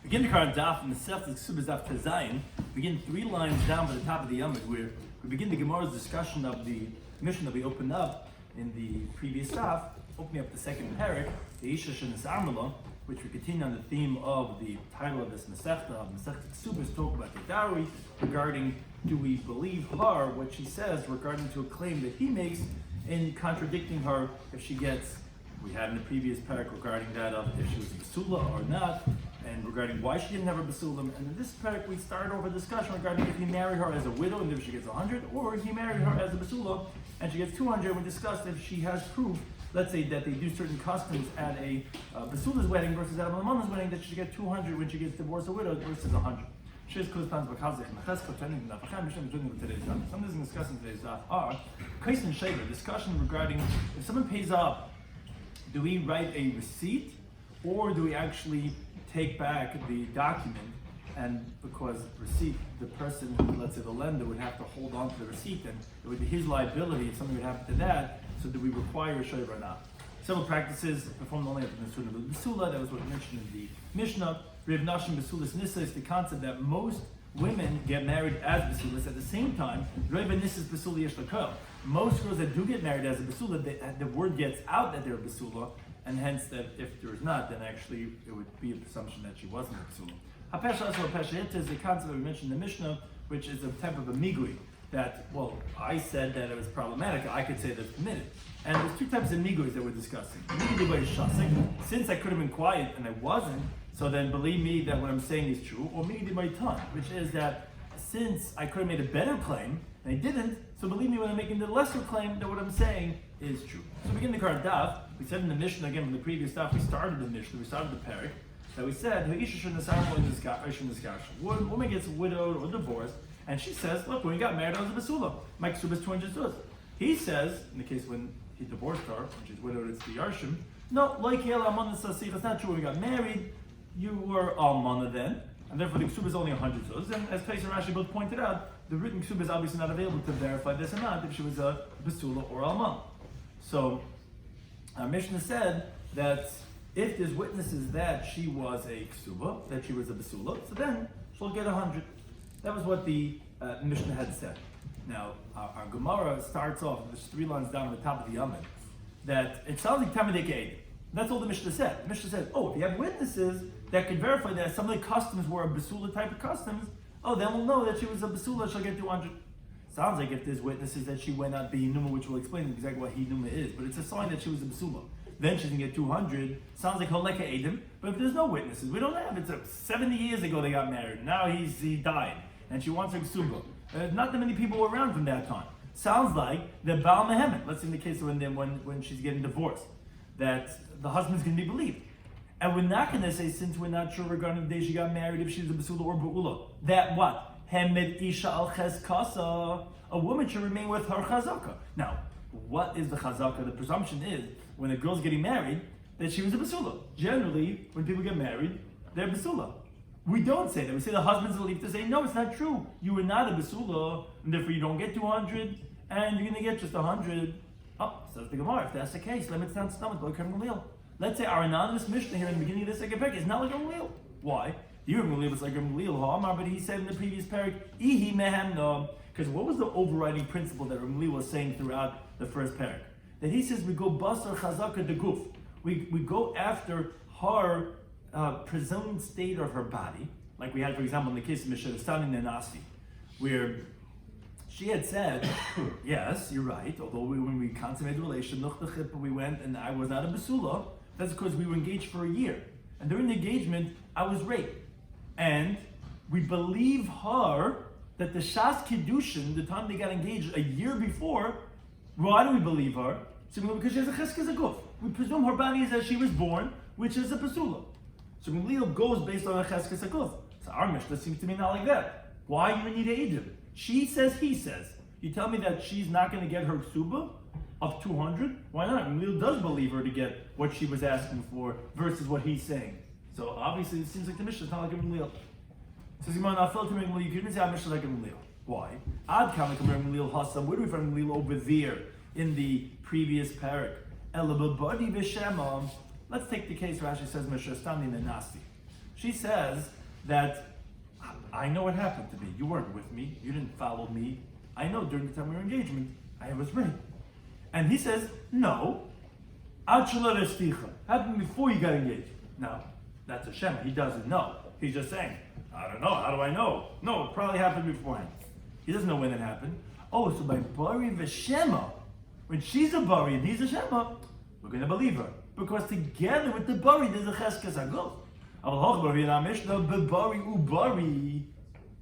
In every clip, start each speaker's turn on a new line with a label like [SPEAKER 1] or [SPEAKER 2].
[SPEAKER 1] Begin the current Daf in Mesechta Kesuvos Daf Tezayin. Begin 3 lines down by the top of the Yomid, where we begin the Gemara's discussion of the mission that we opened up in the previous Daf, opening up the second parak, the Isha Shenis Armala, which we continue on the theme of the title of this Mesechta. Mesechta Kesuvos talk about the dowry, regarding do we believe her, what she says regarding to a claim that he makes, in contradicting her if she gets. We had in the previous parak regarding that of if she was a basula or not, and regarding why she didn't have a basulim. And in this parak we started over a discussion regarding if he married her as a widow and if she gets 100, or if he married her as a basula and she gets 200. We discussed if she has proof, let's say that they do certain customs at a basula's wedding versus at a mama's wedding, that she should get 200 when she gets divorced or widowed versus 100. Something discussing today's daf are case and shaver, discussion regarding if someone pays up, do we write a receipt or do we actually take back the document? And because receipt, the person, let's say the lender, would have to hold on to the receipt, and it would be his liability if something would happen to that. So do we require a shaver or not? Several practices performed only at the Nesuna Basula. That was what we mentioned in the Mishnah. Rav Nashim Basulas Nisa is the concept that most women get married as basulas. At the same time, Rav Nisas Basula Yesh Lakol. Most girls that do get married as a basula, the word gets out that they're a basula, and hence that if there's not, then actually it would be a presumption that she wasn't a basula. Hapesha also Hapesha is the concept that we mentioned in the Mishnah, which is a type of a migui. That, well, I said that it was problematic, I could say that it's permitted. And there's 2 types of miguis that we're discussing. Since I could have been quiet and I wasn't, so then believe me that what I'm saying is true, or migui by tongue, which is that since I could have made a better claim, and I didn't, so believe me when I'm making the lesser claim that what I'm saying is true. So begin the current daf. We said in the Mishnah, again from the previous daf, we started the Mishnah, we started the parak, that we said, woman gets widowed or divorced, and she says, look, when we got married, I was a basula. My Kesuvos 200 zuz. He says, in the case when he divorced her, when she's widowed, it's the Yarshim. No, like it's not true. When we got married, you were almana then, and therefore the Kesuvos is only 100 zuz. And as Pesach and Rashi both pointed out, the written Kesuvos is obviously not available to verify this or not if she was a basula or almana. So, our Mishnah said that if there's witnesses that she was a Kesuvah, that she was a basula, so then she'll get 100. That was what the Mishnah had said. Now, our Gemara starts off, there's 3 lines down at the top of the Yomid, that it sounds like Tamidik Eid. That's all the Mishnah said. The Mishnah said, if you have witnesses that can verify that some of the customs were a basula type of customs, then we'll know that she was a basula, she'll get 200. Sounds like if there's witnesses that she went out Behinuma, which will explain exactly what Hinuma is, but it's a sign that she was a basula. Then she can get 200. Sounds like Holeka Edim, but if there's no witnesses, we don't have. It's 70 years ago they got married. Now he died, and she wants her Kesuvah. Not that many people were around from that time. Sounds like the Baal Mehemet. Let's say in the case of when she's getting divorced, that the husband's going to be believed. And we're not going to say, since we're not sure regarding the day she got married, if she was a basula or ba'ula, that what? Hemed isha al cheskasa, a woman should remain with her chazaka. Now, what is the chazaka? The presumption is, when a girl's getting married, that she was a basula. Generally, when people get married, they're basula. We don't say that. We say the husband's belief to say, no, it's not true. You were not a basula, and therefore you don't get 200, and you're going to get just 100. Says the Gemara, if that's the case, limits down stomach, like Gamliel. Let's say our anonymous Mishnah here in the beginning of this second parak is not like Gamliel. Why? You Gamliel was like Gamliel, but he said in the previous parak, Ihi mehem no. Because what was the overriding principle that Gamliel was saying throughout the first parak? That he says we go basar chazaka de guf. We go after her presumed state of her body, like we had, for example, in the case of Mishadastani Nanasi, where she had said, yes, you're right, although when we consummated the relation, we went and I was not a basula, that's because we were engaged for a year. And during the engagement, I was raped. And we believe her that the Shas Kiddushin, the time they got engaged a year before, why do we believe her? Because she has a cheskes aguf. We presume her body is as she was born, which is a basula. So Gamliel goes based on a cheskes aguf. So our Mishnah seems to me not like that. Why you need Eidim? She says, he says. You tell me that she's not going to get her ksuba of 200? Why not? Gamliel does believe her to get what she was asking for versus what he's saying. So obviously it seems like the Mishnah is not like Gamliel. Says Gemara, I felt to Gamliel. You couldn't say our Mishnah like Gamliel. Why? Ad kam Gamliel hasam. Where do we find Gamliel over there in the previous parak? Elababadi v'shema. Let's take the case Rashi says Meshastani Nanasti. She says that I know what happened to me. You weren't with me. You didn't follow me. I know during the time we were engagement, I was raped. And he says, no. Happened before you got engaged. Now, that's a Shema. He doesn't know. He's just saying, I don't know. How do I know? No, it probably happened beforehand. He doesn't know when it happened. Oh, so by Bari V'Shema, when she's a Bari and he's a Shema, we're going to believe her. Because together with the Bari, there's a Cheskes Aguf.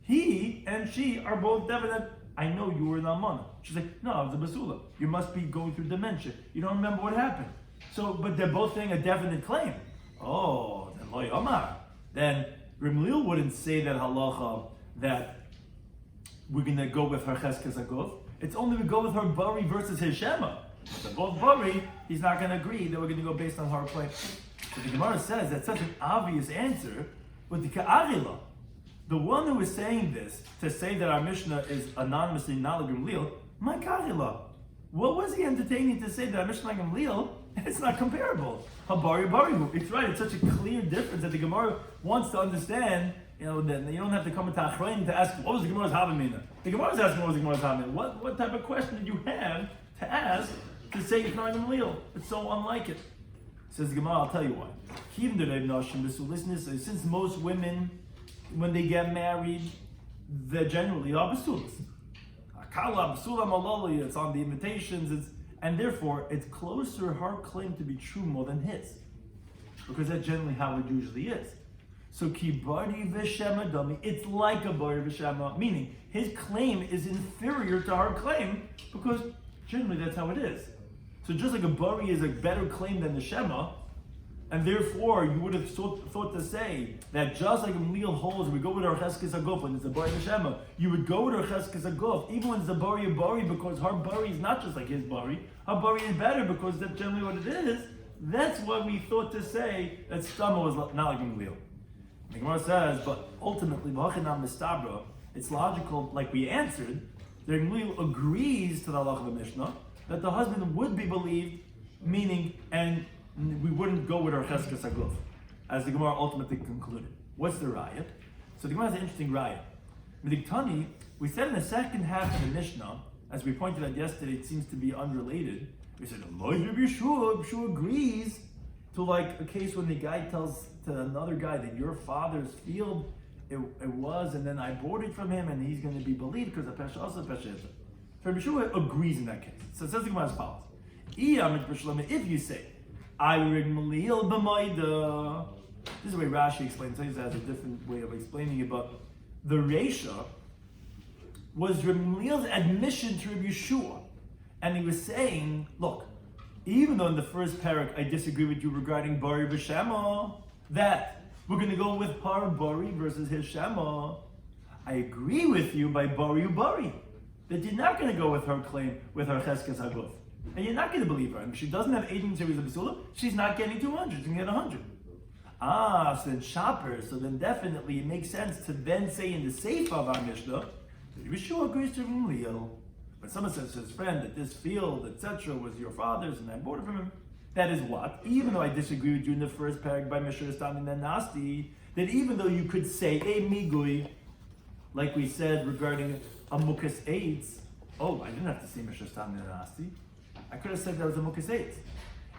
[SPEAKER 1] He and she are both definite. I know you were an almana. She's like, no, I was a basula. You must be going through dementia. You don't remember what happened. So, but they're both saying a definite claim. Oh, then Lo Yomar. Then Rimlil wouldn't say that halacha that we're going to go with her Cheskes Aguf. It's only we go with her Bari versus his Shema. If they're both Bari, he's not going to agree that we're going to go based on her claim. So the Gemara says that's such an obvious answer, but the Ka'arila, the one who is saying this, to say that our Mishnah is anonymously not like Gamliel, my Ka'arila, what was he entertaining to say that our Mishnah like Gamliel? It's not comparable. Habari Bari. It's right, it's such a clear difference that the Gemara wants to understand, that you don't have to come into Achrein to ask, what was the Gemara's Havamina? The Gemara's asking what was the Gemara's Havamina. What type of question did you have to ask to say it's not Gamliel? It's so unlike it. Says the Gemara, I'll tell you why. Since most women, when they get married, they generally are basulas. It's on the invitations, and therefore it's closer her claim to be true more than his. Because that's generally how it usually is. So kibari v'shema dami, it's like a bari v'shema, meaning his claim is inferior to her claim, because generally that's how it is. So just like a bari is a better claim than the shema, and therefore you would have thought to say that just like Gamliel holds, we go with our cheskes aguf when it's a bari v'shema, you would go with our cheskes aguf, even when it's a bari, because her bari is not just like his bari, her bari is better because that's generally what it is. That's what we thought to say that Stama was not like Gamliel. The Gemara says, but ultimately, it's logical, like we answered, that Gamliel agrees to the halach of the Mishnah, that the husband would be believed, meaning, and we wouldn't go with our cheskes aguf, as the Gemara ultimately concluded. What's the raya? So the Gemara has an interesting raya. Midiktani, we said in the second half of the Mishnah, as we pointed out yesterday, it seems to be unrelated. We said, Yeshua agrees to like a case when the guy tells to another guy that your father's field it was, and then I bought it from him, and he's going to be believed because of Pesha also Pesha. So Yeshua agrees in that case. So it says the Gemara as follows: if you say, I rig Malil b'mayda. This is the way Rashi explains it. He has a different way of explaining it, but the Reisha was Reb Malil's admission to Reb Yeshua. And he was saying, look, even though in the first parak I disagree with you regarding Bari v'Shema, that we're going to go with her Bari versus his Shema, I agree with you by Bari Ubari, that you're not going to go with her claim, with her Cheskes Aguf. And you're not going to believe her. And if she doesn't have 18 series of Basula, she's not getting 200, she's going to get 100. So then Shopper, so then definitely it makes sense to then say in the Seif of our Mishnah, that Yeshua agrees to Gamliel. When someone says to his friend that this field, etc., was your father's and I bought it from him, that is what? Even though I disagree with you in the first paragraph by Mishra Stam and Nasti, that even though you could say a migui, like we said regarding a mukas eitz, I didn't have to say Mishra Stam and Nasti. I could have said that was a mukas eitz.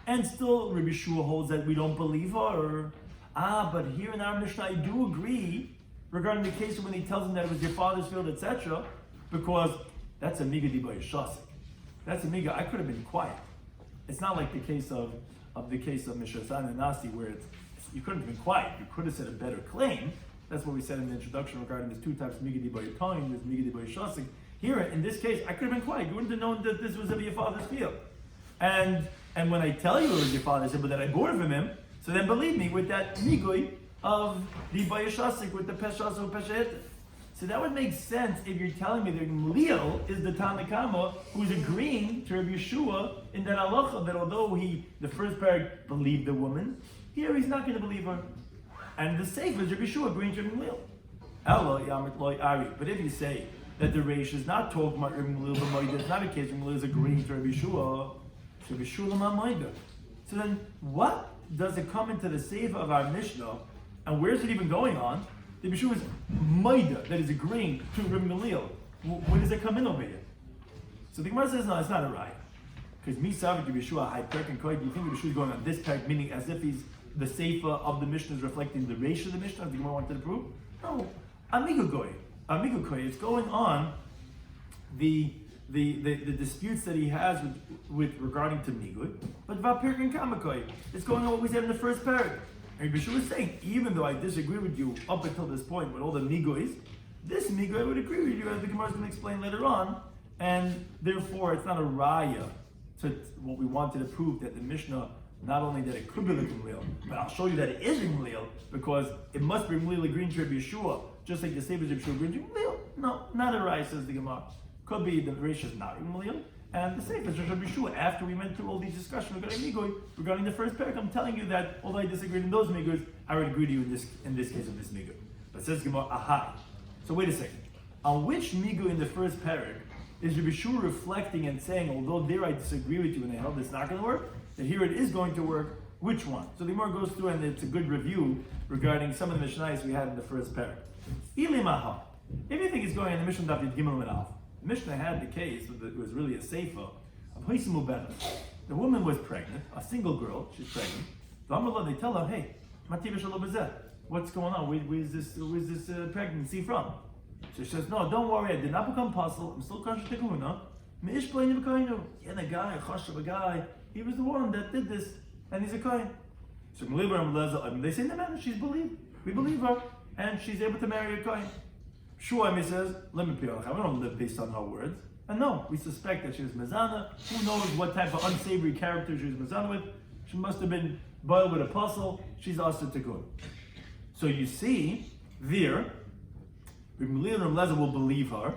[SPEAKER 1] And still, Rabbi Shua holds that we don't believe her. But here in our Mishnah, I do agree regarding the case when he tells him that it was your father's field, etc., because that's a miga diboy shasik. That's a miga. I could have been quiet. It's not like the case of Mishra San and Nasi where you couldn't have been quiet. You could have said a better claim. That's what we said in the introduction regarding there's two types of miga diboy time. There's miga diboy shasik. Here, in this case, I could have been quiet. You wouldn't have known that this was of your father's field. And when I tell you it was your father's field, but that I bought it from him, so then believe me with that migui of the bayashasik with the peshas or peshet. So that would make sense if you're telling me that Gamliel is the Tanakama who's agreeing to Rabbi Yeshua in that halacha that although the first paragraph believed the woman, here he's not going to believe her. And the safe is Rabbi Yeshua agreeing to Gamliel. But if you say that the Reish is not talking about Rabbi Gamliel, it's not a case where Gamliel is agreeing to Rabbi Yeshua, so Rabbi Yeshua l'ma'mayda. So then what does it come into the sefer of our Mishnah And where's it even going on? The Yeshua is Maida, that is agreeing to Rabbi Gamliel. Where does it come in over here? So the Gemara says, no, it's not a raya. Because Misav to Yeshua, High Perk and Koi, do you think the Yeshua is going on this parak, meaning as if he's the Seifa of the Mishnah is reflecting the ratio of the Mishnah, as the Gemara wanted to prove? No. Amigo Koi, it's going on the disputes that he has with regarding to Migui, but Vapirk and Kamakoi, it's going on what we said in the first parak. And Yeshua is saying, even though I disagree with you up until this point with all the Miguis, this Migui I would agree with you, as the Gemara is going to explain later on, and therefore it's not a raya to what we wanted to prove, that the Mishnah, not only that it could be the Gamliel, but I'll show you that it is Gamliel, because it must be Gamliel agreeing to Rabbi Yeshua, just like the Seifa of Yeshua agreeing to Gamliel. No, not a raya, says the Gemara. Could be the ratio is not Gamliel, and the Seifa is Rabbi Yeshua. After we went through all these discussions regarding Migui, regarding the first parak, I'm telling you that although I disagreed in those Miguis, I would agree to you in this case of this Migui. But says Gemara, aha. So wait a second. On which Migui in the first parak is Rabbi Yeshua reflecting and saying, although there I disagree with you and I held it's not going to work, that here it is going to work? Which one? So the Gemara goes through, and it's a good review regarding some of the Mishnayos we had in the first parak. Ilimaha. If you think it's going in the Mishnah Daf Gimel and Alf, the Mishnah had the case, it was really a seifa of Hoisimu Benas. The woman was pregnant, a single girl, she's pregnant. They tell her, hey, what's going on? Where's this pregnancy from? So she says, no, don't worry, I did not become puzzled. I'm still kosher to kahuna. Yeah, the guy, a guy, he was the one that did this, and he's a kohen. So they say, no matter, she's believed. We believe her, and she's able to marry a kohen. Shloimy says, let me be honest, we don't live based on her words. And no, we suspect that she was mezana. Who knows what type of unsavory character she was mezana with? She must have been boiled with a puzzle. She's also to good. So you see, there, Rabbi Gamliel and Rabbi Lezer will believe her,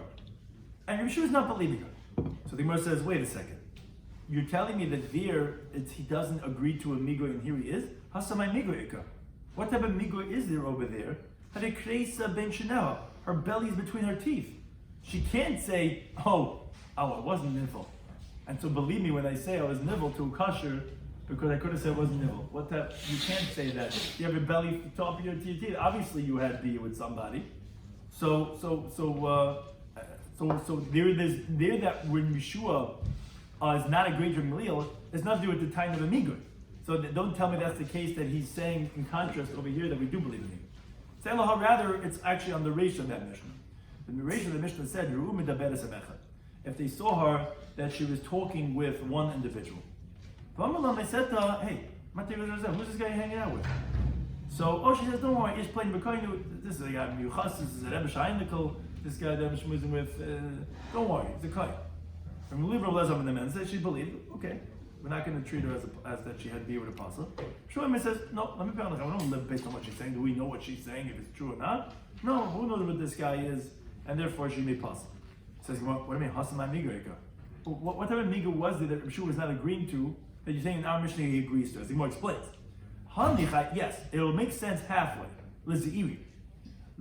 [SPEAKER 1] and Rabbi Yeshua is not believing her. So the Gemara says, wait a second. You're telling me that there, he doesn't agree to a migui, and here he is? Hasamai miguika. What type of migui is there over there? Her belly's between her teeth. She can't say, oh, it wasn't nivell. And so believe me when I say I was nivell to kosher, because I could have said it wasn't nivell. What type? You can't say that. You have your belly top of your teeth. Obviously you had beer with somebody. So there that when Yeshua is not a great Gamliel, it's not to do with the time of a migui. So don't tell me that's the case that he's saying in contrast over here that we do believe in him. Say rather, it's actually on the ratio of that Mishnah. The ratio of the Mishnah said, if they saw her that she was talking with one individual. They said to her, hey, who's this guy hanging out with? So, she says, don't worry, he's playing B'koinu. This is a guy, Miyuchas, this is a Rebbe Shainikal, this guy that I'm schmoozing with, don't worry, he's a Kohen. And we leave Rabbi Lezer in the men, says she believed, okay, we're not going to treat her as that she had beer with apostle. Shloimy says, no, let me be honest, I don't live based on what she's saying. Do we know what she's saying, if it's true or not? No, who knows what this guy is, and therefore she may puzzle. Says, what do you mean, Hasamai Migreka? What type of Migra was it that Yeshua was not agreeing to, that you're saying in our Mishnah he agrees to, as the more explains? Yes, it'll make sense halfway. The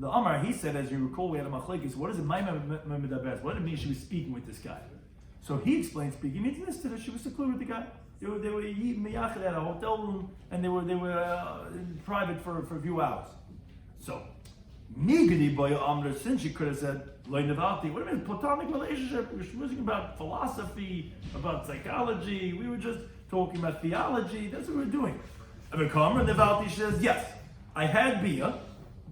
[SPEAKER 1] Amar, he said, as you recall, we had a machlekes. What is it? What did it mean she was speaking with this guy? So he explained speaking means this, that she was secluded with the guy. They were miyachid at a hotel room, and they were in private for a few hours. So Migdi boy Amr, since she could have said Lo Nevalti, what do you mean platonic relationship? We were speaking about philosophy, about psychology. We were just talking about theology. That's what we were doing. Amr Nevalti says, yes, I had bia,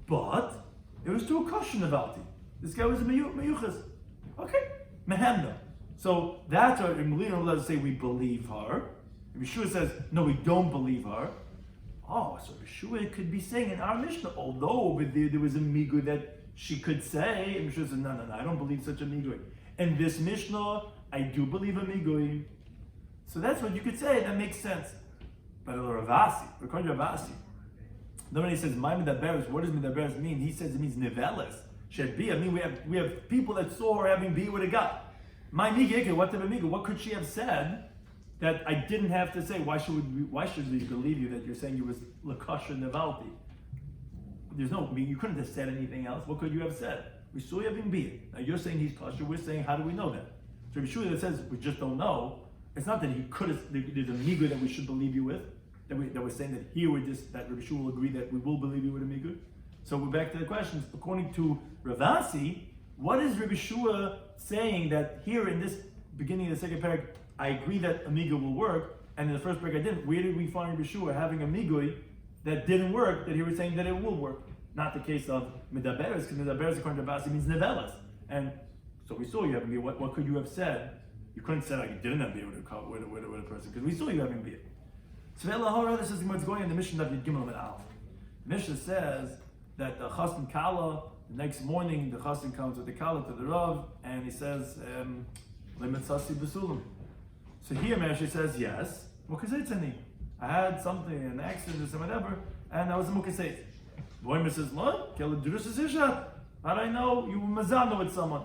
[SPEAKER 1] but it was to a kosher Nevalti. This guy was a meyuchas. Okay, mehemna. So that's what Gamliel let us say we believe her. Yeshua says, no, we don't believe her. Oh, so Yeshua could be saying in our Mishnah, although over there was a migui that she could say, and Yeshua says, no, I don't believe such a migui. In this Mishnah, I do believe a migui. So that's what you could say, that makes sense. But Ravasi, according to Ravasi, then when he says, my medaberes, what does medaberes mean? He says it means niveles. Should be. I mean, we have people that saw her having beer with a guy. My migui, what type of migui? What could she have said that I didn't have to say? Why should we believe you that you're saying you was lakasha nevalti? There's no. I mean, you couldn't have said anything else. What could you have said? We saw you having beer. Now you're saying he's kosher. We're saying, how do we know that? So Yeshua that says we just don't know. It's not that he could have. There's a migui that we should believe you with. that we're saying that here that Rabbi Shua will agree that we will believe you with a migui? So we're back to the questions. According to Ravasi, what is Rabbi Shua saying that here in this beginning of the second parak, I agree that a migui will work, and in the first parak I didn't? Where did we find Rabbi Shua having a migui that didn't work, that he was saying that it will work? Not the case of medaberes, because medaberes according to Ravasi means nevelas. And so we saw you having beer. What could you have said? You couldn't say like you didn't have beer with a person, because we saw you having beer. So this is what's going in the Mishnah of Yud Gimel and Aleph. The Mishnah says that the chassan kala, the next morning the chassan comes with the kala to the Rav, and he says, "Lemitzasi b'sulam." So here Rashi says, yes, mukasetzani. I had something, an accident or whatever, and I was a mukaseit. The woman says, "What? How did I know you were mazana with someone?"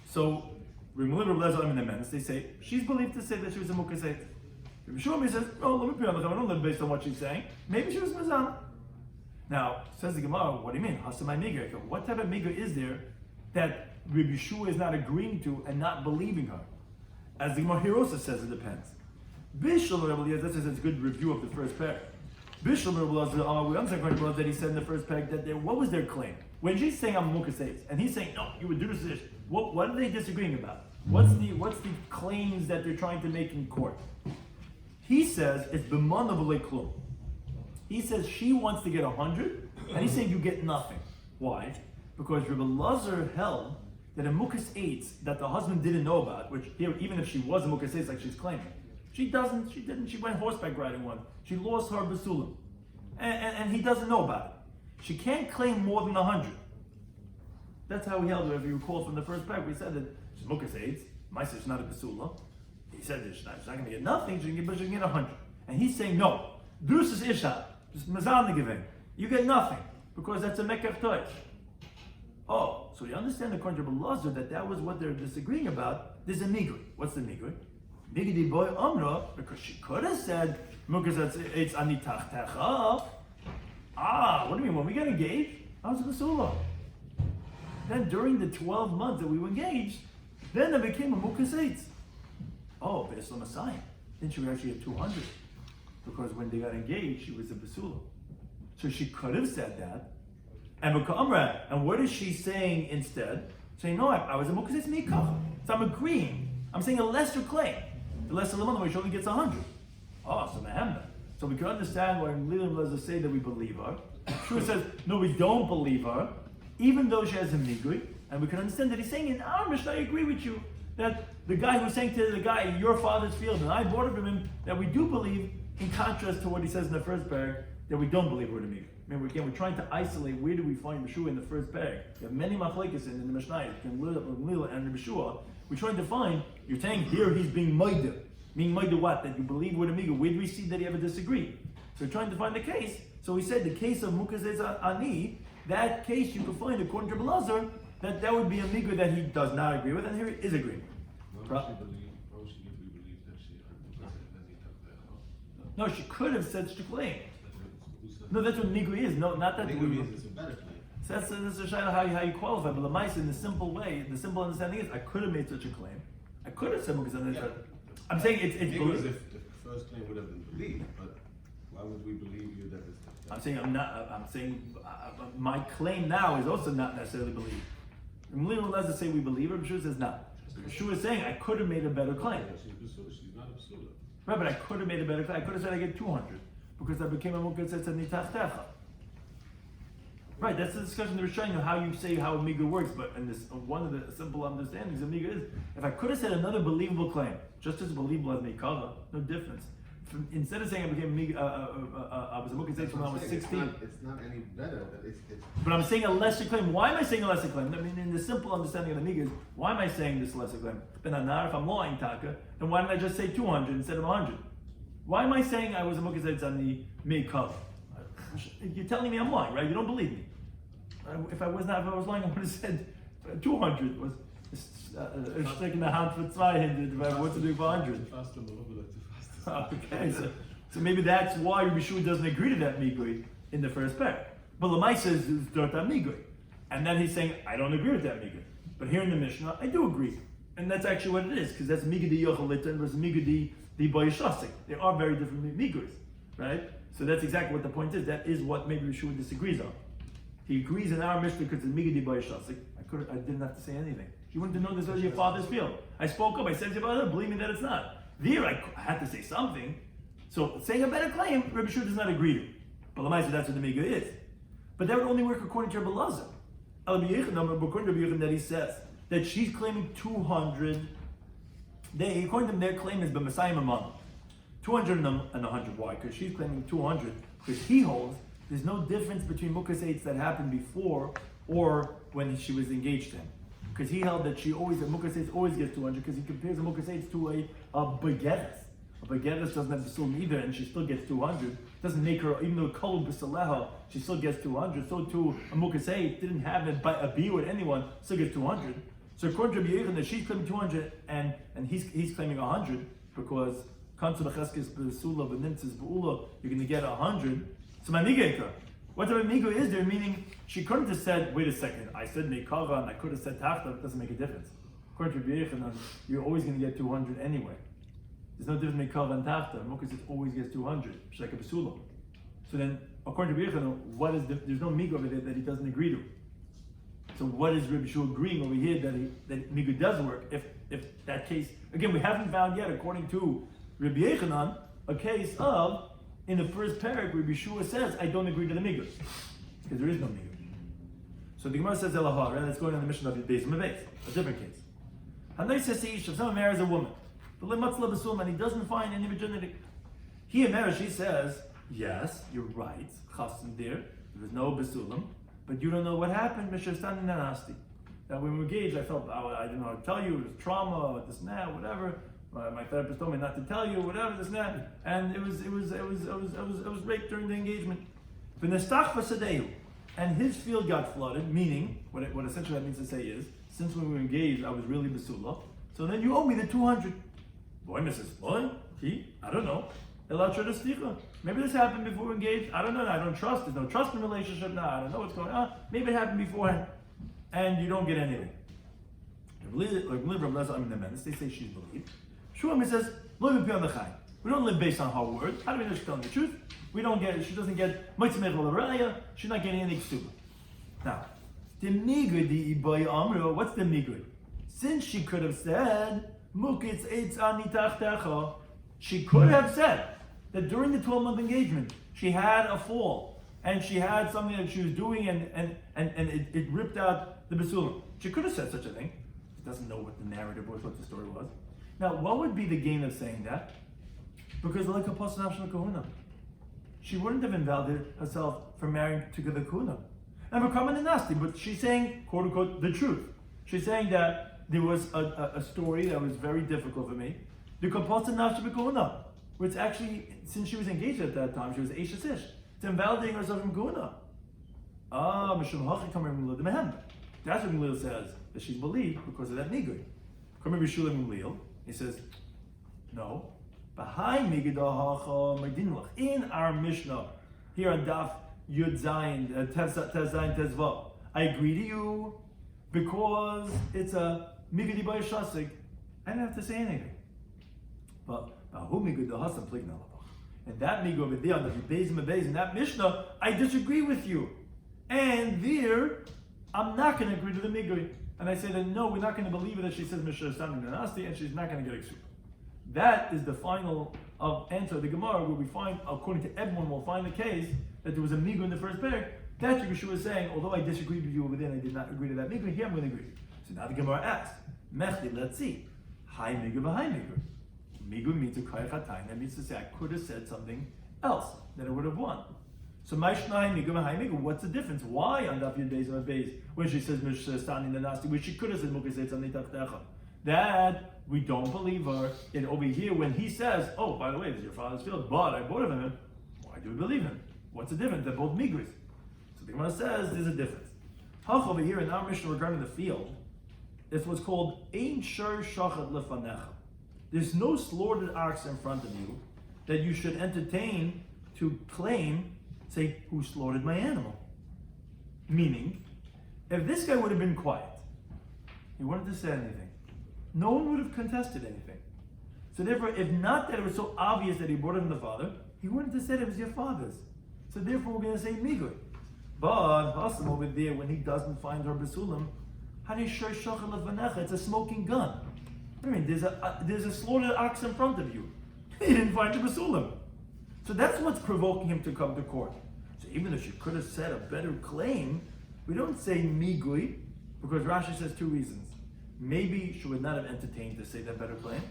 [SPEAKER 1] So they say she's believed to say that she was a mukaseit. Rabbi Shloimy says, "Oh, let me be honest. I don't live based on what she's saying. Maybe she was mazana." Now says the Gemara, "What do you mean? Hasamai miga? What type of miga is there that Rabbi Shua is not agreeing to and not believing her?" As the Gemara here also says, it depends. Bishul Rabbi Eliezer, this is a good review of the first parak. Bishul Rabbi Eliezer, we understand that he said in the first parak that what was their claim? When she's saying I'm mukaseit, and he's saying no, you would do this. What are they disagreeing about? What's the claims that they're trying to make in court? He says it's b'mana v'lei klum. He says she wants to get 100, and he's saying you get nothing. Why? Because Rabbi Eliezer held that a mukaseit that the husband didn't know about, which here, even if she was a mukaseit like she's claiming, she didn't, she went horseback riding one. She lost her basulim. And he doesn't know about it. She can't claim more than 100. That's how we held it. If you recall from the first parak, we said that she's mukaseit, my sister's not a basula. He said that she's not going to get nothing, she can get 100. And he's saying, no, dus is isha, just mazal giving. You get nothing, because that's a mekach toish. Oh, so you understand according to Rabbi Eliezer that was what they're disagreeing about. There's a migui. What's the migui? Migui boy amra, because she could have said, it's anitachtecha. What do you mean? When we got engaged, I was a basula. Then during the 12 months that we were engaged, then I became a mukaseit. Oh, based on Messiah. Then she was actually at 200. Because when they got engaged, she was a basula. So she could have said that. And what is she saying instead? Saying, no, I was a mukaseit mikach. So I'm agreeing. I'm saying a lesser claim. The lesser lemon where she only gets 100. Oh, so Mehemda. So we can understand why Rabbi say that we believe her. Shua says, no, we don't believe her, even though she has a migui. And we can understand that he's saying, in our Mishnah, I agree with you, that the guy who's saying to the guy, your father's field, and I bought it from him, that we do believe, in contrast to what he says in the first parak, that we don't believe her to me. Remember, again, we're trying to isolate where do we find Yeshua in the first parak. You have many machlekes in the Mishnah, Lila and Yeshua. We're trying to find, you're saying here he's being moida. Meaning moida what? That you believe with a miga. Where do we see that he ever disagreed? So we're trying to find the case. So we said the case of Mukazez Ani, that case you can find according to Rabbi Eliezer, that would be a miga that he does not agree with, and here he is agreeing. No, she could have said shtiklaim. No, that's what migui is. No, not that.
[SPEAKER 2] Migui is a better claim.
[SPEAKER 1] So that's a shaila how you qualify. But the in the simple way, the simple understanding is, I could have made such a claim. I could have said because I'm saying it's
[SPEAKER 2] believed. If the first claim would have been believed, but why would we believe you that it's?
[SPEAKER 1] I'm saying my claim now is also not necessarily believed. Rabbi Eliezer say we believe. Rabbi Shua says not. Shua is saying I could have made a better claim.
[SPEAKER 2] She's not a basula.
[SPEAKER 1] Right, but I could have made a better claim. I could have said I get 200 because I became a mukasset nitachtecha. Right, that's the discussion they were showing you how you say how a miga works. But in this, one of the simple understandings of miga is if I could have said another believable claim, just as believable as mikava, no difference. Instead of saying I became I was a mukasset when I was 16.
[SPEAKER 2] It's not any better. It's
[SPEAKER 1] but I'm saying a lesser claim. Why am I saying a lesser claim? I mean, in the simple understanding of the miga is why am I saying this lesser claim? If I'm lying taka, then why didn't I just say 200 instead of 100? Why am I saying I was a mukasset on the mikava? You're telling me I'm lying, right? You don't believe me. If I was lying, I would have said 200 was taking the hand for 200. If I wanted to do 100. Okay, so maybe that's why Rabbi Shua doesn't agree to that migui in the first pair. But Lamai says it's Dorta migui, and then he's saying I don't agree with that migui. But here in the Mishnah, I do agree, and that's actually what it is because that's migui di yochalita versus migui di bayishasik. They are very different miguis. right? So that's exactly what the point is. That is what maybe Yeshua disagrees on. He agrees in our Mishnah because it's Migadi by Shasik. I didn't have to say anything. You wouldn't know this was your father's field. I spoke up, I said to your father, believe me that it's not. There, I had to say something. So saying a better claim, Rabbi Shua does not agree to. But Lamaisa, that's what the Miga is. But that would only work according to Rabbi Lazar. According to Rabbi Yechon, that he says that she's claiming 200. According to them, their claim is b'Mesayim Amam. 200 and 100. Why? Because she's claiming 200. Because he holds there's no difference between Mukasates that happened before or when she was engaged to him. Because he held that Mukasates always gets 200 because he compares the Mukasates to a Begeres. A Begeres doesn't have B'Sulim either and she still gets 200. Doesn't make her, even though Kol B'Saleha, she still gets 200. So too, a Mukasate didn't have a biu with anyone, still gets 200. So according to Rabbi Yechon, that she's claiming 200 and he's claiming 100 because Kansu B'Cheskes B'Sula B'Nimtzis B'Ula, you're going to get 100. So my Migeka, what the Migo is there, meaning she couldn't have said, wait a second, I said Meikava and I could have said Tachta, it doesn't make a difference. According to Rabbi Yechon, you're always going to get 200 anyway. There's no difference between Meikava and Tachta. Mukas always gets 200, just like a B'Sula. So then, according to Rabbi Yechon, there's no Migo over there that he doesn't agree to. So what is Rabbi Shua agreeing over here that Migo does work? If that case, again, we haven't found yet, according to Rabbi Yechanan, a case of, in the first paragraph, Rabbi Shua says, I don't agree to the Migo. Because there is no Migo. So the Gemara says, Elahar, let's go on the mission of Beis Mebeis, a different case. Hanoi says to Ish, if someone marries a woman, and he doesn't find any virginity, he marries, she says, yes, you're right, Chassan there was no Besulam, but you don't know what happened, Mishra Standing Nanasti. That when we were engaged, I felt, I didn't know how to tell you, it was trauma, this and that, whatever. My therapist told me not to tell you, whatever, this and that. And it was rape during the engagement. And his field got flooded, meaning, what essentially that means to say is, since when we were engaged, I was really Basula, so then you owe me the 200. Boy, Mrs. Boy, I don't know. Maybe this happened before we were engaged. I don't know. I don't trust. There's no trust in the relationship now. I don't know what's going on. Maybe it happened beforehand. And you don't get anything. They say she's believed. Shuam says, we don't live based on her word. How do we know she's telling the truth? She doesn't get she's not getting any ksuba. Now, the migud, what's the migud? Since she could have said, she could have said that during the 12-month engagement, she had a fall, and she had something that she was doing, and it ripped out the besulim. She could have said such a thing. She doesn't know what the narrative was, what the story was. Now, what would be the gain of saying that? Because like a pasanav kahuna, she wouldn't have invalidated herself for marrying to the kahuna. And we're coming in nasty, but she's saying, quote unquote, the truth. She's saying that there was a story that was very difficult for me. The pasanav kahuna, which actually, since she was engaged at that time, she was Eishes Ish. It's invalidating herself from kahuna. That's what Gamliel says, that she's believed because of that nigui. He says, no. In our Mishnah, here on Daf Yud Zayin, Tez Zayin Tezvav, I agree to you because it's a Migadi by Shasik. I didn't have to say anything. But and that Migo over there on the Beis Mebeis in that Mishnah, I disagree with you. And there, I'm not going to agree to the Migo. And I say that no, we're not going to believe it that she says Mishra Standing Nanasti and she's not going to get Eksuba. That is the final answer of the Gemara where we find, according to everyone, we'll find the case that there was a Migo in the first parak. That's what Yeshua is saying, although I disagreed with you over there and I did not agree to that Migo, here I'm going to agree. So now the Gemara asks, Mechli, let's see. Hi Migo, v'hai Migo. Migu means a koyach hatayim. That means to say I could have said something else that I would have won. So Maishnai Migu Mahai Migu. What's the difference? Why on Daf Yud Beis and Beis when she says Mishra Standing the Nasti, which she could have said Mukasei Tzani Tachtecha? That we don't believe her. And over here when he says, oh, by the way, this is your father's field, but I bought it from him. Why do we believe him? What's the difference? They're both Migris. So the Gemara says there's a difference. Hach over here in our Mishnah regarding the field, it's what's called Ein Shar Shachat Lefanecha. There's no slaughtered ox in front of you that you should entertain to claim, say, who slaughtered my animal. Meaning, if this guy would have been quiet, he wouldn't have said anything, no one would have contested anything. So therefore, if not that it was so obvious that he brought it from the father, he wouldn't have said it was your father's. So therefore we're going to say migui. But Hasam over there, when he doesn't find her besulim, it's a smoking gun. I mean, there's a slaughtered ox in front of you. He didn't find the besulim. So that's what's provoking him to come to court. So even if she could have said a better claim, we don't say migui, because Rashi says two reasons. Maybe she would not have entertained to say that better claim.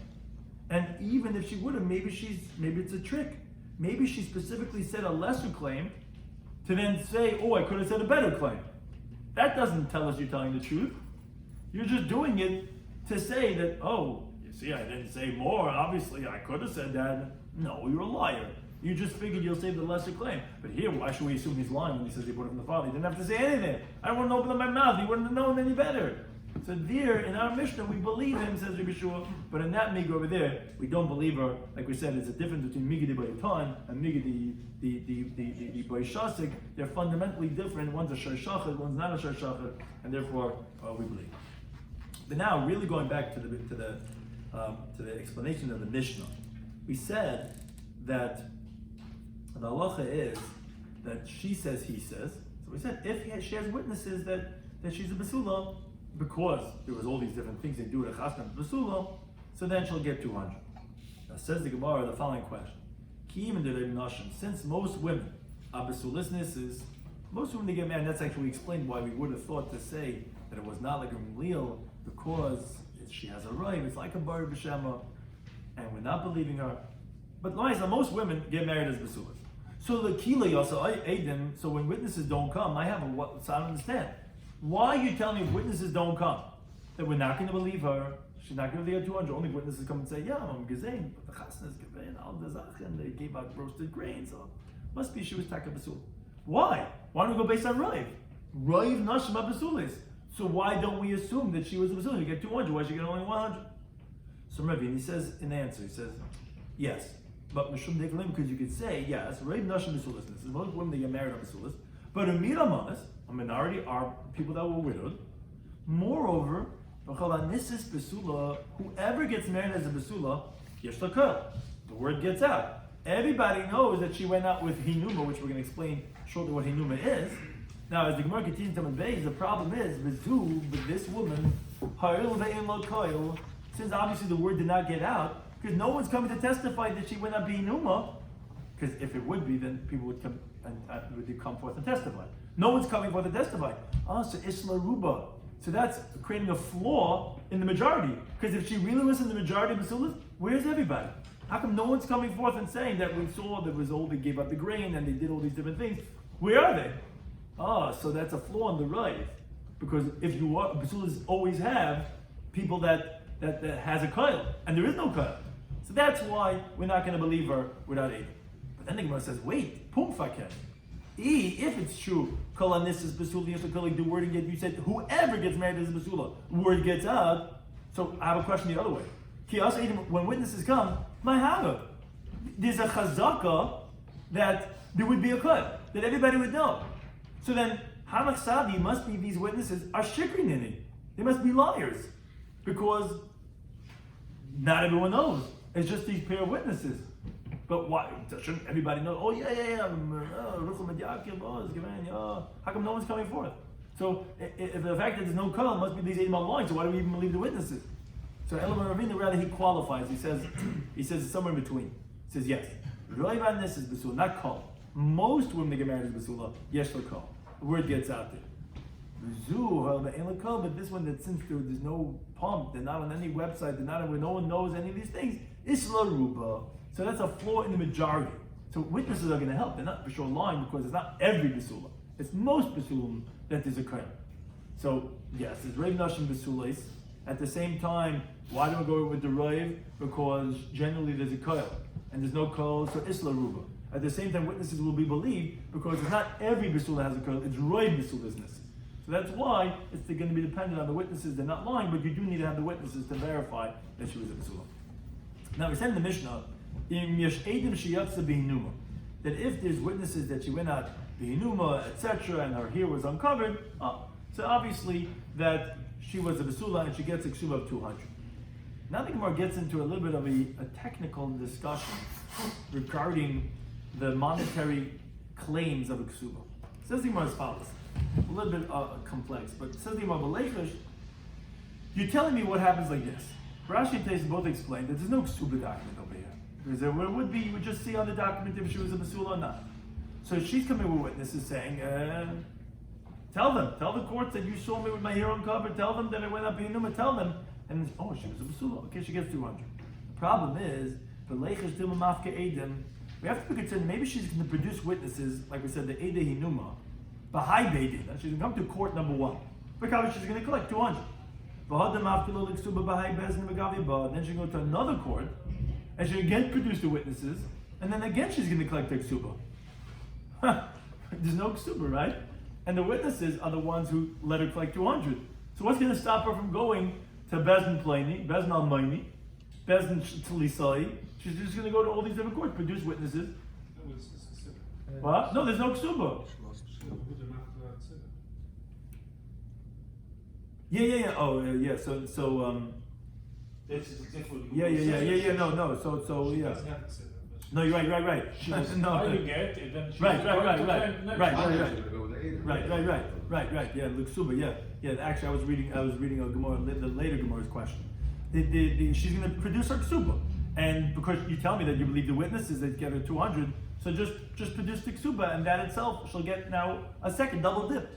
[SPEAKER 1] And even if she would have, maybe it's a trick. Maybe she specifically said a lesser claim to then say, oh, I could have said a better claim. That doesn't tell us you're telling the truth. You're just doing it to say that, oh, you see, I didn't say more. Obviously, I could have said that. No, you're a liar. You just figured you'll say the lesser claim. But here, why should we assume he's lying when he says he brought it from the father? He didn't have to say anything. I wouldn't open up my mouth. He wouldn't have known any better. So there, in our Mishnah, we believe him, says Rabbi Shua, but in that Migui over there, we don't believe her. Like we said, there's a difference between Migui Bayatan and Migui the Bayshasik. They're fundamentally different. One's a Shar one's not a Shar, and therefore we believe. But now, really going back to the explanation of the Mishnah, we said that the halacha is that she says, he says. So we said if she has witnesses that she's a basula, because there was all these different things they do at a chasna basula, so then she'll get 200. Now says the Gemara the following question: since most women are basulisnesses, most women they get married. That's actually explained why we would have thought to say that it was not like a Gamliel, because she has a right. It's like a bar b'shema, and we're not believing her. But most women get married as basulas. So the kila also aidim. So when witnesses don't come, I have so I don't understand. Why are you telling me if witnesses don't come that we're not going to believe her? She's not going to believe her 200. Only witnesses come and say, yeah, I'm gezein, but the chasna is gezein, al dezach, and they gave out roasted grain, so must be she was taka basul. Why? Why don't we go based on Raiv? Raiv nashim basulis. So why don't we assume that she was a basul? You get 200. Why should you get only 100? So Rabbi, and he says in the answer, he says, yes. But Mishum Deklim, because you could say, yes, Raiv Nashim Basulis. This is most women that get married are Basulis. But Amira a minority, are people that were widowed. Moreover, Nisis Basula, whoever gets married as a Basula, Yesh Lakal. The word gets out. Everybody knows that she went out with Hinuma, which we're going to explain shortly what Hinuma is. Now, as the Gemara continues to Beis, the problem is, with this woman, since obviously the word did not get out, because no one's coming to testify that she went out being Numa, because if it would be, then people would come would come forth and testify. No one's coming forth to testify. So Isla Ruba. So that's creating a flaw in the majority. Because if she really was in the majority of Basulas, where's everybody? How come no one's coming forth and saying that we saw there was all they gave up the grain and they did all these different things? Where are they? So that's a flaw in the right. Because if you are, Basulas always have people that has a koil, and there is no koil. So that's why we're not going to believe her without aid. But then the Gemara says, wait, pum faket. If it's true, kolanis is basula, the word you said whoever gets married is a basula, word gets out. So I have a question the other way. When witnesses come, there's a chazaka that there would be a cut, that everybody would know. So then, Hamach Sadi must be these witnesses are shikrinini. They must be liars. Because not everyone knows. It's just these pair of witnesses. But why? Shouldn't everybody know? Oh, yeah. How come no one's coming forth? So, if the fact that there's no call must be these 8 months lying, so why do we even believe the witnesses? So, Elam Ravina, rather, he qualifies. He says it's somewhere in between. He says, yes. Roivan this is Basula, not call. Most women that get married is Basula, yes, they'll call. The word gets out there. But this one, that since there's no pump, they're not on any website, they're not where no one knows any of these things, Isla Ruba. So that's a flaw in the majority. So witnesses are going to help. They're not for sure lying because it's not every Basula. It's most Basulim that there's a koil. So yes, there's Rav Nashim Basulis. At the same time, why don't we go with the Rav? Because generally there's a koil. And there's no koil, so Isla Ruba. At the same time, witnesses will be believed because it's not every Basula has a koil, it's Rav Basulisness. So that's why it's going to be dependent on the witnesses. They're not lying, but you do need to have the witnesses to verify that she was a Basula. Now we said in the Mishnah, that if there's witnesses that she went out Behinuma, etc., and her hair was uncovered, so obviously that she was a Basula and she gets a Kesuvos of 200. Now the Gemara gets into a little bit of a technical discussion regarding the monetary claims of a ksuba. Says the Gemara as follows. A little bit complex, but says the Gemara, B'leichish, you're telling me what happens like this. Rashi and Tais both explain that there's no ksuba document over here. Because there would be, you would just see on the document if she was a basula or not. So she's coming with witnesses saying, tell the court that you saw me with my hair uncovered, tell them that I went up in Numa, tell them. And she was a basula. Okay, she gets 200. The problem is, B'leichish dilma mafka edim, we have to be concerned, maybe she's going to produce witnesses, like we said, the Ede Hinuma, Bahai Beidin, that she's going to come to court number 1. Because she's going to collect 200. Then she's going to go to another court, and she'll again produce the witnesses, and then again she's going to collect the ksuba. There's no ksuba, right? And the witnesses are the ones who let her collect 200. So what's going to stop her from going to Bezdin Plani, Bezdin Almaini, Bezdin Tlisai? She's just going to go to all these different courts, produce witnesses. What? No, there's no ksuba. Yeah. Oh, yeah. So. Yeah. No. So yeah. No, you're right. No. Right. Yeah, ksuba. Yeah. Actually, I was reading a Gemara, the later Gemara's question. She's going to produce her ksuba. And because you tell me that you believe the witnesses that get her 200, so just produce the ksuba, and that itself she'll get now a second double dip.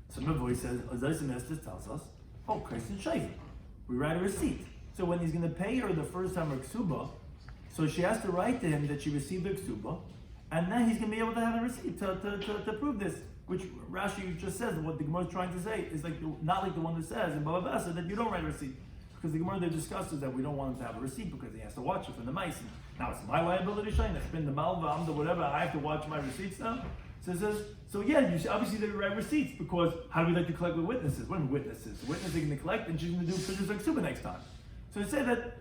[SPEAKER 1] So Mavoy says, Azaysim Estes tells us, Kreis Shayv. We write a receipt. So when he's going to pay her the first time her ksuba, so she has to write to him that she received the ksuba, and then he's going to be able to have a receipt to prove this. Which Rashi just says, what the Gemara is trying to say is not like the one that says in Baba Basa that you don't write a receipt. Because the Gemara there discusses that we don't want him to have a receipt because he has to watch it from the mice. Now it's my liability, Shane. I've been the malva, I'm the whatever. I have to watch my receipts now. So it says, you obviously didn't write receipts because how do we like to collect with witnesses? What are witnesses? The witnesses are going to collect and she's going to produce like super next time. So they say that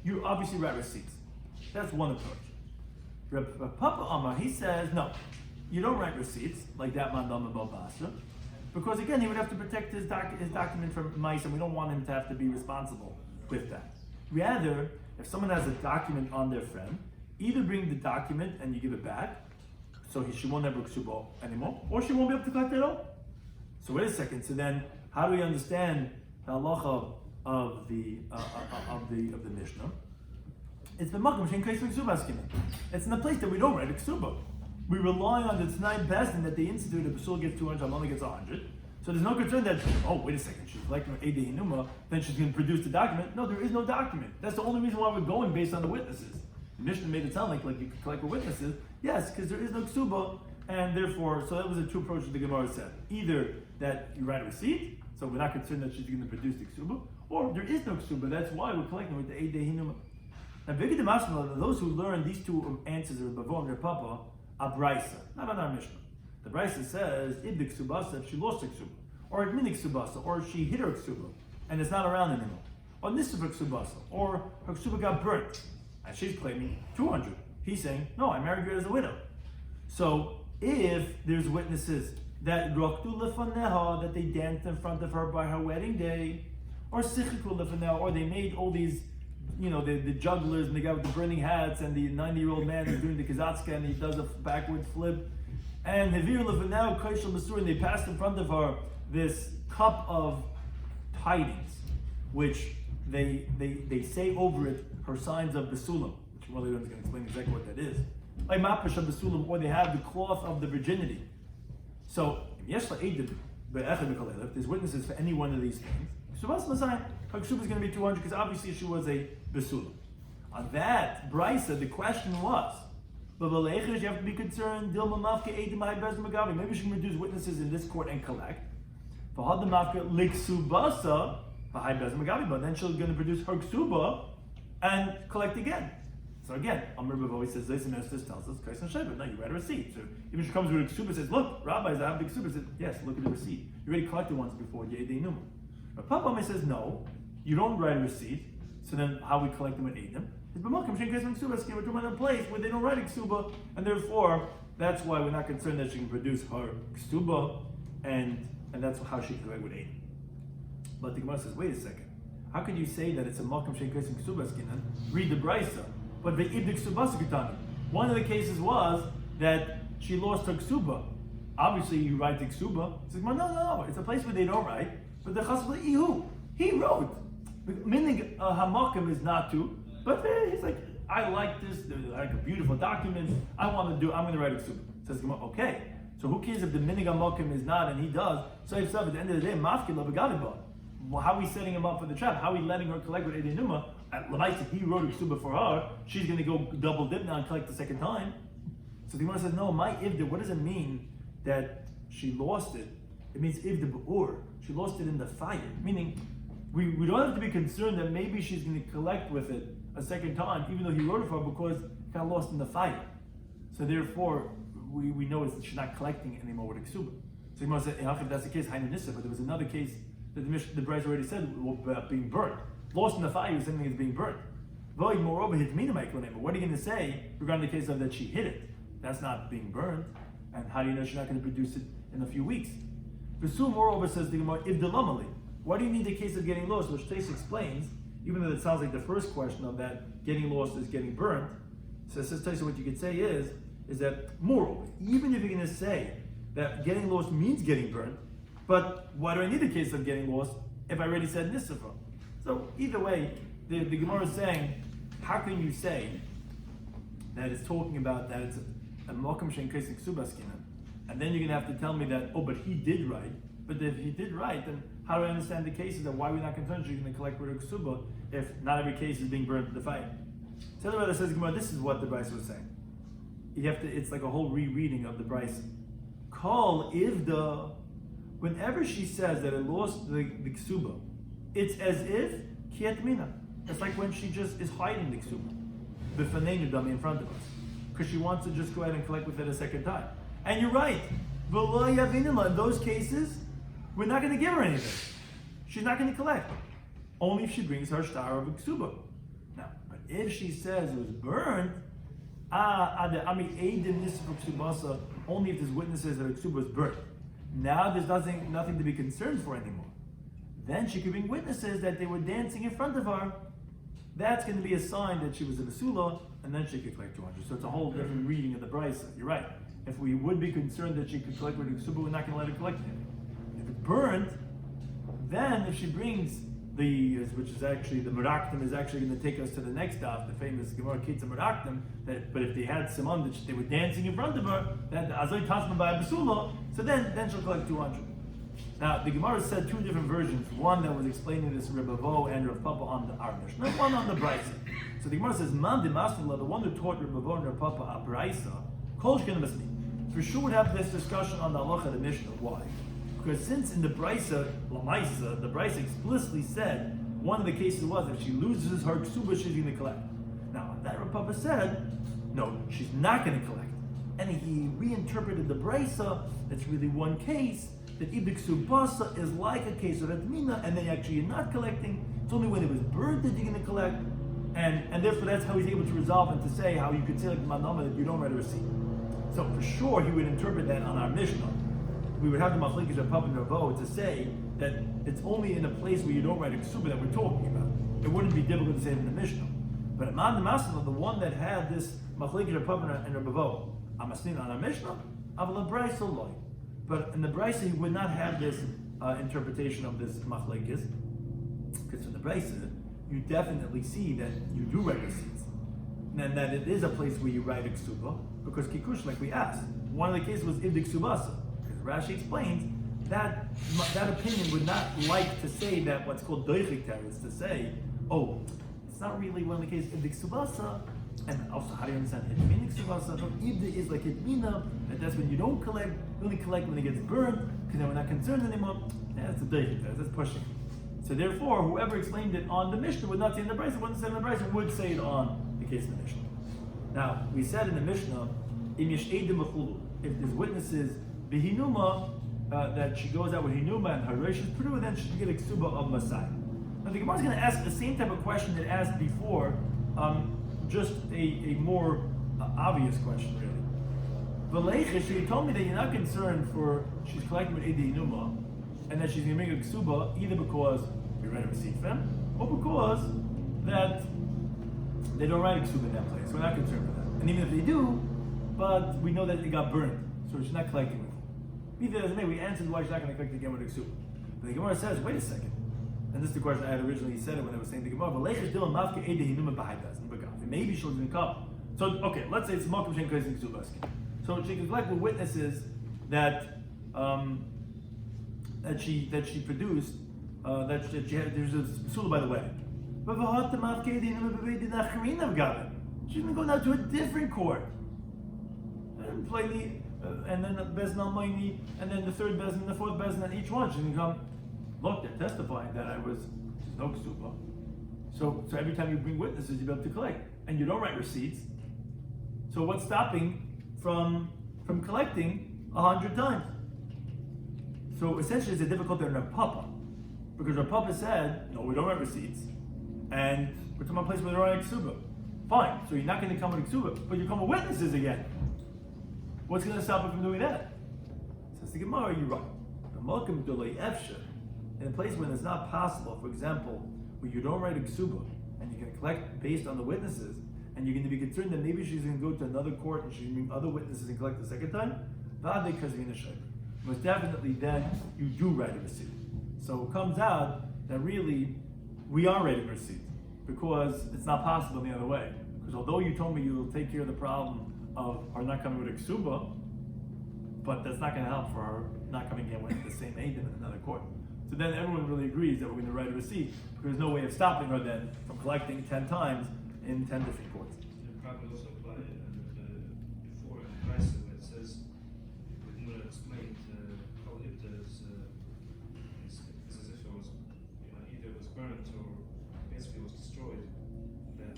[SPEAKER 1] you obviously write receipts. That's one approach. Reb Papa Amar, he says, no, you don't write receipts like that mandam Basa. Because again, he would have to protect his document from mice, and we don't want him to have to be responsible with that. Rather, if someone has a document on their friend, either bring the document and you give it back, so she won't have a ksuba anymore, or she won't be able to collect it at all. So wait a second. So then, how do we understand the halacha of the Mishnah? It's the makom shein kreis ksuba skimin. It's in the place that we don't write a ksuba. We rely on the T'nai Bezdin that they institute. If Basul gets 200, Amana gets 100. So there's no concern that, wait a second, she's collecting her Eidei Hinuma, then she's going to produce the document. No, there is no document. That's the only reason why we're going based on the witnesses. The Mishnah made it sound like you could collect with witnesses. Yes, because there is no ksuba, and therefore, so that was the two approaches the Gemara said. Either that you write a receipt, so we're not concerned that she's going to produce the ksuba, or there is no ksuba, that's why we're collecting with the Eidei Hinuma. Now, Vigid Mashma, those who learn these two answers of Bavo and their Papa, a brisa, not on our Mishnah. The brisa says, Ibdik Subasa, if she lost her ksuba, or Adminik Subasa, or she hit her ksuba, and it's not around anymore. Or Nisufik Subasa, or her ksuba got burnt, and she's claiming 200. He's saying, no, I married her as a widow. So, if there's witnesses that Roktu Lefaneha, that they danced in front of her by her wedding day, or Sichiku Lefaneha, or they made all these the jugglers and the guy with the burning hats and the 90-year-old man who's doing the kazatska and he does a backward flip. And now and they passed in front of her this cup of tidings, which they say over it her signs of Besulam, which Mother is going to explain exactly what that is. Like Mapash of Besulam, or they have the cloth of the virginity. So, if there's witnesses for any one of these things, her ksuba is going to be 200 because obviously she was a besula. On that brisa, the question was, you have to be concerned. Maybe she can reduce witnesses in this court and collect. But then she's going to produce her ksuba and collect again. So again, Amr Bavo says this, and this tells us, no, you write a receipt. So even if she comes with a ksuba, says, look, rabbis, I have the ksuba. Says, yes, look at the receipt. You already collected once before, Yedei Numa. But Papa says, no, you don't write a receipt. So then how we collect them with Edom? We're doing it in a place where they don't write a ksuba, and therefore, that's why we're not concerned that she can produce her ksuba, and that's how she can collect with Edom. But the Gemara says, wait a second. How could you say that it's a malkam shein kesem ksuba skinan? Read the brisa. But the ibdik subasa kitani. One of the cases was that she lost her ksuba. Obviously, you write the ksuba. It's like, well, no. It's a place where they don't write. But the chassid ihu, he wrote. Meaning, hamakim is not to. But he's like, I like this. Like a beautiful document. I'm going to write a ksuba. Says Gemara, okay. So who cares if the minig hamakim is not and he does? So at the end of the day, mafkid lavagaliba. How are we setting him up for the trap? How are we letting her collect with Edei Numa? If he wrote a ksuba for her, she's going to go double dip now and collect the second time. So the Gemara says, no, my ivda, what does it mean that she lost it? It means ivda b'ur. She lost it in the fire. Meaning, we don't have to be concerned that maybe she's going to collect with it a second time, even though he wrote it for her, because it got lost in the fire. So therefore, we know that she's not collecting anymore with a ksuba. So the Gemara said, if that's the case, hainu nissa, but there was another case that the Bryce already said about being burnt. Lost in the fire is something that's being burnt. Moreover, what are you going to say regarding the case of that she hid it? That's not being burned. And how do you know she's not going to produce it in a few weeks? Pursue, moreover, says the Gemara, Ivdalamali. Why do you need the case of getting lost? Which Tais explains, even though it sounds like the first question of that getting lost is getting burnt. So says Tais, what you could say is that moreover, even if you're going to say that getting lost means getting burnt, but why do I need a case of getting lost if I already said Nisifra? So either way, the Gemara is saying, how can you say that it's talking about that it's a Malkam Shen Kesik Subaskinan, and then you're going to have to tell me that, oh, but he did write. But if he did write, then how do I understand the cases that why we're not concerned she's going to collect with her Ksuba if not every case is being burned in the fire? So the Rebbe says, Gemara, this is what the Bryce was saying. It's like a whole rereading of the Bryce. Call Ivda. Whenever she says that it lost the ksuba, it's as if kiat mina. It's like when she just is hiding the ksuba, b'fanenu dummy in front of us, because she wants to just go ahead and collect with it a second time. And you're right. V'lo yavinila. In those cases, we're not going to give her anything. She's not going to collect. Only if she brings her star of a ksuba. Now, but if she says it was burned, only if there's witnesses that a ksuba was burnt. Now there's nothing to be concerned for anymore. Then she could bring witnesses that they were dancing in front of her. That's going to be a sign that she was a Basula, and then she could collect 200. So it's a whole different reading of the Bryce. You're right. If we would be concerned that she could collect with the Ksuba, we're not going to let her collect it. If it burned, then if she brings which is actually, the Muraktim is actually going to take us to the next daf, the famous Gemara Kitza Muraktim, but if they had Simon that they were dancing in front of her, that Azoi Tasman by a Basula, so then she'll collect 200. Now, the Gemara said two different versions. One that was explaining this Rebavo and Rav Papa on our Mishnah, one on the Brisa. So the Gemara says, Man de Masnula, the one who taught Rebavo and Rav Papa a Brisa, Kol Shkin Masni, for sure would have this discussion on the halacha of the Mishnah. Why? Because since in the Brisa, Lamaisa, the Brisa explicitly said, one of the cases was if she loses her ksuba, she's going to collect. Now, that Rav Papa said, no, she's not going to collect. And he reinterpreted the Brisa, that's really one case, that Ibik Subasa is like a case of Etmina, and then actually you're not collecting. It's only when it was burned that you're going to collect. And therefore that's how he's able to resolve and to say how you could say like Manama that you don't write a receipt. So for sure he would interpret that on our Mishnah. We would have the Machlikish of Papa and Ravo to say that it's only in a place where you don't write a ksuba that we're talking about. It wouldn't be difficult to say it in the Mishnah. But Imam the Masala, the one that had this Machlikish of Papa and Ravo, Amasin on our Mishnah, Avala Brisa Loi. But in the Brisa, he would not have this interpretation of this machlekes, because in the Brisa, you definitely see that you do write receipts, and that it is a place where you write a ksuba, because kikush, like we asked, one of the cases was ibdik subasa, because Rashi explains that opinion would not like to say that what's called doichik is to say, oh, it's not really one of the cases ibdik subasa. And also, how do you understand hitmina ksuvasa? Ibda is like hitmina, and that's when you don't collect, you only collect when it gets burned, because then we're not concerned anymore. That's a day, that's pushing. So therefore, whoever explained it on the Mishnah would not say in the Brisa, wouldn't say in the Brisa, would say it on the case of the Mishnah. Now, we said in the Mishnah, if there's witnesses, bihinuma, that she goes out with hinuma and haresh is pru, then she should get a ksuba of Masai. Now the Gemara is going to ask the same type of question that asked before, just a more obvious question, really. V'leichish, you told me that you're not concerned for she's collecting with Edi Numa, and that she's going to make a ksuba either because we read a receipt for them, or because that they don't write a ksuba in that place. We're not concerned with that. And even if they do, but we know that it got burned, so she's not collecting with it. Be that as it may, we answered why she's not going to collect again with Kesuvos. But the Gemara says, wait a second. And this is the question I had originally said it when I was saying the Gemara. Maybe she'll didn't come. So okay, let's say it's Malkum Shem Kais and Kesuvos. So she can collect with witnesses that she produced that she had. There's a psula by the wedding. She's going to go now to a different court and play and then the Bezin Almighty, and then the third Bezin, the fourth Bezin, and each one she's going to come. Look, they're testifying that there's no Kesuva. So every time you bring witnesses, you'll be able to collect, and you don't write receipts. So what's stopping from collecting 100 times? So essentially, it's a difficulty on Rav Papa, because Rav Papa said, no, we don't write receipts, and we're talking about a place where they're writing Kesuva. Fine, so you're not going to come with Kesuva, but you come with witnesses again. What's going to stop you from doing that? Says the Gemara, you're right. The Malkum Dolei Efsha, in a place where it's not possible, for example, where you don't write a Kesuva, and you can collect based on the witnesses, and you're going to be concerned that maybe she's going to go to another court and she's going to bring other witnesses and collect the second time, most definitely then you do write a receipt. So it comes out that really we are writing a receipt because it's not possible the other way. Because although you told me you'll take care of the problem of her not coming with a ksuba, but that's not going to help for her not coming in with the same Eidim in another court. So then everyone really agrees that we're going to write a receipt because there's no way of stopping her then from collecting 10 times in 10 different courts.
[SPEAKER 3] The problem also apply before in Christ where it says, with Mura explained how it is as if it was either was burnt or basically was destroyed. That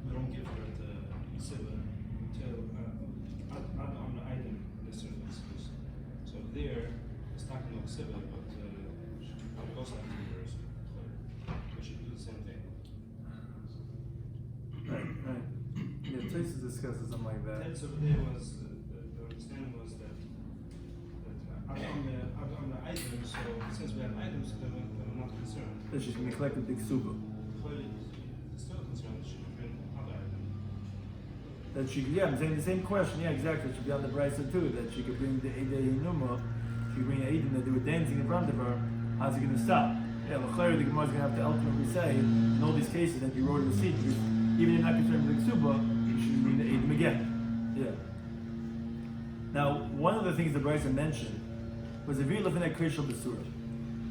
[SPEAKER 3] we don't give her the Siva until on the item in a certain excuse. So there it's talking about Siva, but we also have to reverse. We should do the same thing.
[SPEAKER 1] Right. Yeah, Tracy discusses something like that.
[SPEAKER 3] And so there was the understanding was that on the items. So since we have items, then we're not concerned.
[SPEAKER 1] That she's going to collect with the ksuba.
[SPEAKER 3] It's still concerned that she can bring other items.
[SPEAKER 1] That she, yeah, I'm saying the same question. Yeah, exactly. It should be on the Brisa too. That she could bring the Eidei Numa. She could bring the Eidim that they were dancing in front of her. How's it going to stop? Yeah, the Gemara is going to have to ultimately say in all these cases that you wrote a receipt. Because even if you're not concerned with the ksuba, you should bring the Eidim again. Yeah. Now, one of the things the Brisa mentioned was a Vila Finei Krishal Besura.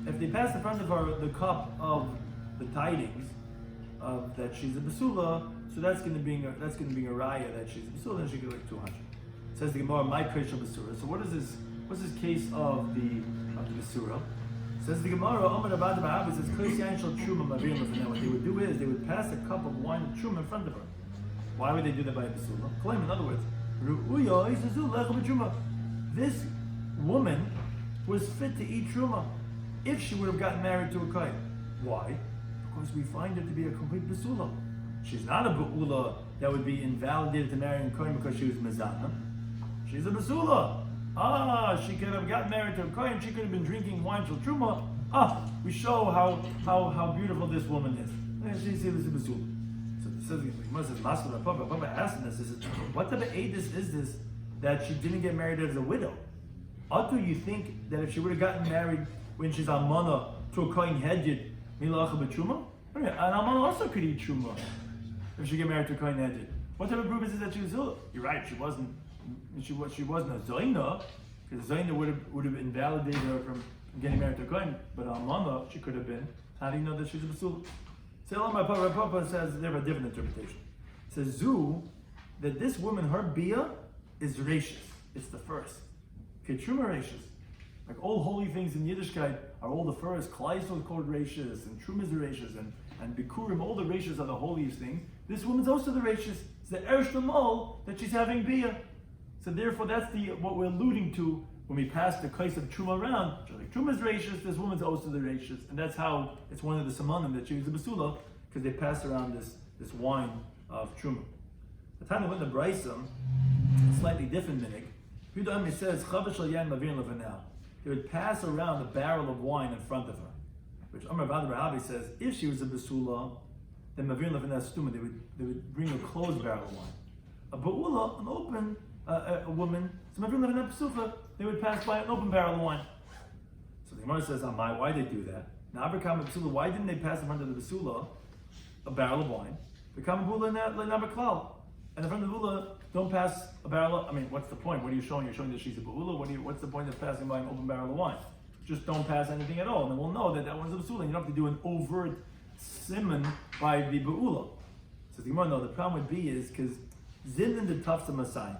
[SPEAKER 1] If they pass in front of her the cup of the tidings of that she's a Basula, so that's going to bring a raya that she's a Basula, and she could like 200. Says the Gemara, my Krishal Basura. So what is this? What's this case of the Basura? Says the Gemara, Omer Abad Ba'ab, says Kos Yain Shel Truma Mavir Lefnei. What they would do is they would pass a cup of wine of Truma in front of her. Why would they do that by a Basula? Claim, in other words, this woman was fit to eat Truma if she would have gotten married to a Kohen. Why? Because we find her to be a complete Basula. She's not a Ba'ula that would be invalidated to marry a Kohen because she was Mezana. She's a Basula. She could have gotten married to a Kohen, she could have been drinking wine till Truma. We show how beautiful this woman is. And she says this is Basula. So it says, Papa asked him this, what type of Aedis is this that she didn't get married as a widow? Or you think that if she would have gotten married when she's Almana to a Kohen Hedjid, Milacha B'Truma? An Almana also could eat Truma if she get married to a Kohen Hedjid. What type of proof is it that she was Zula? You're right, she wasn't a Zoina, because Zoina would have invalidated her from getting married to a Kohen, but Almana she could have been. How do you know that she's a Basula? So Papa says they have a different interpretation. It says Zu, that this woman, her Bia, is Rashis. It's the first. Ketruma Rashis. Like all holy things in Yiddishkeit are all the first. Kleisel is called Rashis, and Truma is the Rashis, and Bikurim, all the Rashis are the holiest things. This woman's also the Rashis. It's the Eresh Lamal that she's having Bia. So therefore that's what we're alluding to when we pass the case of Truma around. Like Truma is Rashis, this woman's also the Rashis, and that's how it's one of the Samanim that she was a Basula, because they passed around this wine of Truma. The time when the Brisa, slightly different minig, Yudah says, they would pass around a barrel of wine in front of her. Which Amar Bad Rahabi says, if she was a Basula, then Mavir Levanah Stuma, they would bring a closed barrel of wine. a ba'ula, an open a woman, so maybe in a pesucha, they would pass by an open barrel of wine. So the Gemara says, why did they do that? Now, why didn't they pass in front of the basula a barrel of wine? The ba'ula and in front of the ba'ula, don't pass a barrel of, what's the point? What are you showing? You're showing that she's a ba'ula? What's the point of passing by an open barrel of wine? Just don't pass anything at all, and then we'll know that one's a basula. You don't have to do an overt simon by the ba'ula. So the Gemara, no, the problem would be is because zin and the tafsa masai.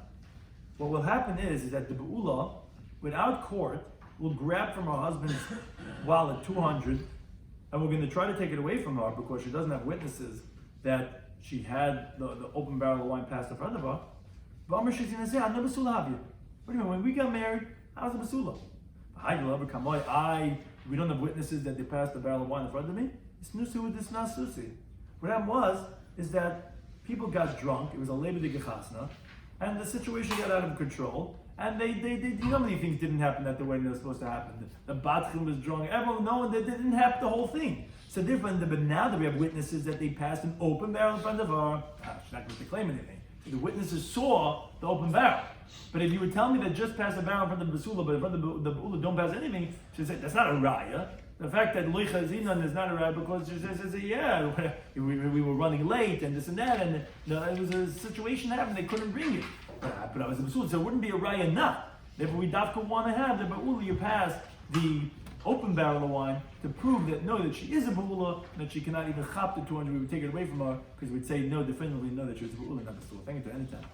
[SPEAKER 1] What will happen is that the ba'ula, without court, will grab from her husband's wallet 200, and we're going to try to take it away from her because she doesn't have witnesses that she had the open barrel of wine passed in front of her. But she's going to say, "I'm the basula have you." What do you mean? When we got married, I was a basula. We don't have witnesses that they passed the barrel of wine in front of me. It's nusu with this nasusi. What happened is that people got drunk. It was a labor de gechasna, and the situation got out of control. And they many things didn't happen at the way they were supposed to happen. The batchim was drunk. Everyone knowing that didn't happen the whole thing. So different. But now that we have witnesses that they passed an open barrel in front of her, she's not going to claim anything. The witnesses saw the open barrel. But if you would tell me that just pass a barrel in front of the basula, but in front of the ba'ula don't pass anything, she'd say that's not a raya. The fact that loicha zinon is not a raya because she says, yeah, we were running late and this and that, and it was a situation happened, they couldn't bring it. But I was a basula, so it wouldn't be a raya not. Therefore, we dafka want to have the ba'ula, you pass the open barrel of wine to prove that no, that she is a ba'ula, and that she cannot even chop the 200, we would take it away from her because we'd say no, definitively no, that she was a ba'ula, not a basula. Thank you to any time.